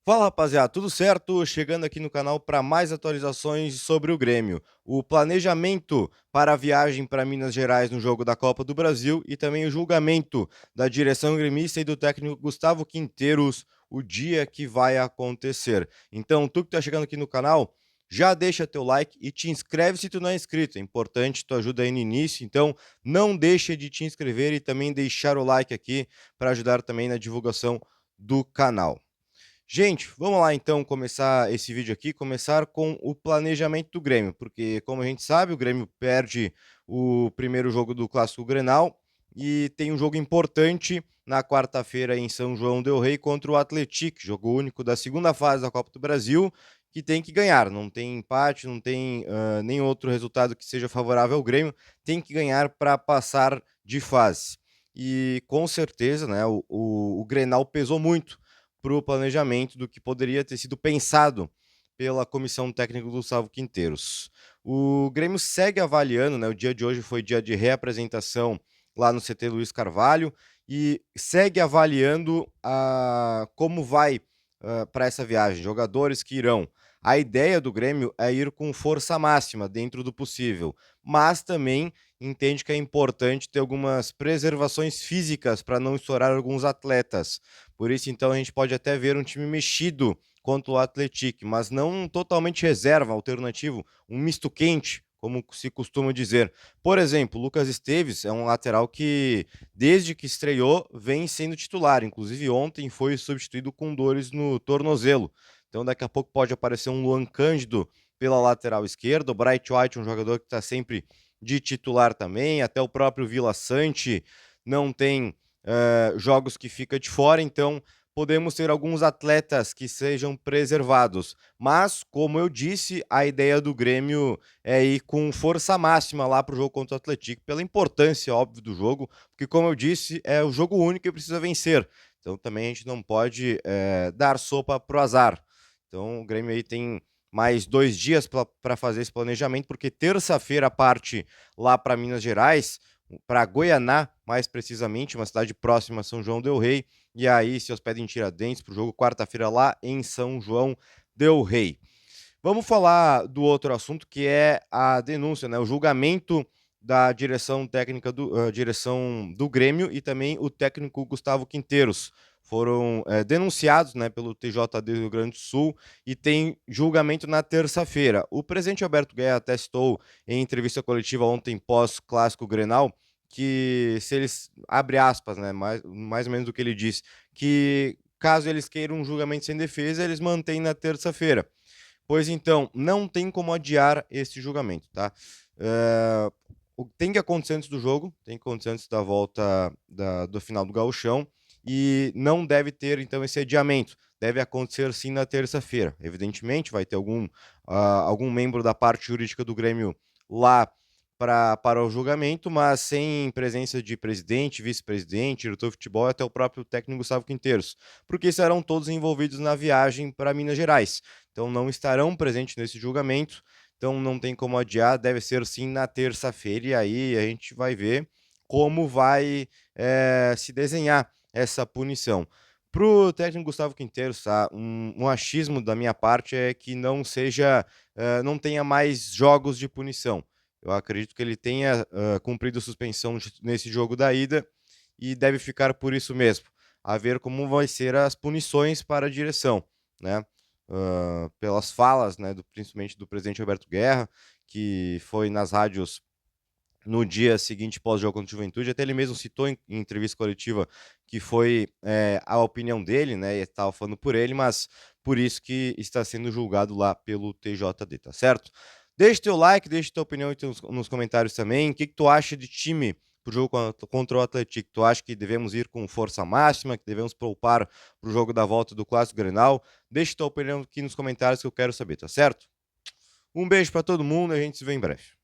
Fala rapaziada, tudo certo? Chegando aqui no canal para mais atualizações sobre o Grêmio. O planejamento para a viagem para Minas Gerais no jogo da Copa do Brasil e também o julgamento da direção gremista e do técnico Gustavo Quinteiros, o dia que vai acontecer. Então, tu que tá chegando aqui no canal, já deixa teu like e te inscreve se tu não é inscrito. É importante, tu ajuda aí no início, então não deixa de te inscrever e também deixar o like aqui para ajudar também na divulgação do canal. Gente, vamos lá então começar esse vídeo aqui, começar com o planejamento do Grêmio, porque como a gente sabe, o Grêmio perde o primeiro jogo do Clássico Grenal e tem um jogo importante na quarta-feira em São João del Rei contra o Atlético, jogo único da segunda fase da Copa do Brasil, que tem que ganhar, não tem empate, não tem nem outro resultado que seja favorável ao Grêmio, tem que ganhar para passar de fase. E com certeza, né, o Grenal pesou muito para o planejamento do que poderia ter sido pensado pela comissão técnica do Gustavo Quinteiros. O Grêmio segue avaliando, né? O dia de hoje foi dia de reapresentação lá no CT Luiz Carvalho e segue avaliando como vai para essa viagem, jogadores que irão. A ideia do Grêmio é ir com força máxima dentro do possível, mas também entende que é importante ter algumas preservações físicas para não estourar alguns atletas. Por isso, então, a gente pode até ver um time mexido contra o Atlético, mas não totalmente reserva, alternativo, um misto quente, como se costuma dizer. Por exemplo, Lucas Esteves é um lateral que, desde que estreou, vem sendo titular. Inclusive, ontem foi substituído com dores no tornozelo. Então, daqui a pouco pode aparecer um Luan Cândido pela lateral esquerda. O Bright White, um jogador que está sempre de titular também. Até o próprio Vila Sante não tem jogos que fica de fora, então podemos ter alguns atletas que sejam preservados. Mas, como eu disse, a ideia do Grêmio é ir com força máxima lá para o jogo contra o Atlético, pela importância, óbvio, do jogo, porque, como eu disse, é o jogo único e precisa vencer. Então, também a gente não pode dar sopa pro azar. Então, o Grêmio aí tem mais 2 dias para fazer esse planejamento, porque terça-feira parte lá para Minas Gerais, para Goianá, mais precisamente, uma cidade próxima a São João del Rei, e aí se hospeda em Tiradentes para o jogo quarta-feira lá em São João del Rei. Vamos falar do outro assunto, que é a denúncia, né? O julgamento da direção técnica direção do Grêmio e também o técnico Gustavo Quinteiros. Foram denunciados, né, pelo TJD do Rio Grande do Sul e tem julgamento na terça-feira. O presidente Alberto Guerra atestou em entrevista coletiva ontem pós-clássico Grenal que se eles, abre aspas, né, mais ou menos do que ele disse, que caso eles queiram um julgamento sem defesa, eles mantêm na terça-feira. Pois então, não tem como adiar esse julgamento, tá? Eh, tem que acontecer antes do jogo, tem que acontecer antes da volta do final do Gauchão, e não deve ter, então, esse adiamento. Deve acontecer sim na terça-feira. Evidentemente, vai ter algum membro da parte jurídica do Grêmio lá para o julgamento, mas sem presença de presidente, vice-presidente, diretor de futebol e até o próprio técnico Gustavo Quinteiros, porque serão todos envolvidos na viagem para Minas Gerais. Então não estarão presentes nesse julgamento, então não tem como adiar, deve ser sim na terça-feira, e aí a gente vai ver como vai se desenhar essa punição. Para o técnico Gustavo Quinteiros, tá? Um achismo da minha parte é que não tenha mais jogos de punição. Eu acredito que ele tenha cumprido a suspensão nesse jogo da ida e deve ficar por isso mesmo. A ver como vai ser as punições para a direção, né? Pelas falas, né, principalmente do presidente Roberto Guerra, que foi nas rádios no dia seguinte pós-jogo contra o Juventude, até ele mesmo citou em entrevista coletiva que foi a opinião dele, né, e estava falando por ele, mas por isso que está sendo julgado lá pelo TJD, tá certo? Deixa teu like, deixa tua opinião nos comentários também. O que tu acha de time pro jogo contra o Atlético? Tu acha que devemos ir com força máxima, que devemos poupar pro jogo da volta do Clássico Grenal? Deixa tua opinião aqui nos comentários que eu quero saber, tá certo? Um beijo para todo mundo e a gente se vê em breve.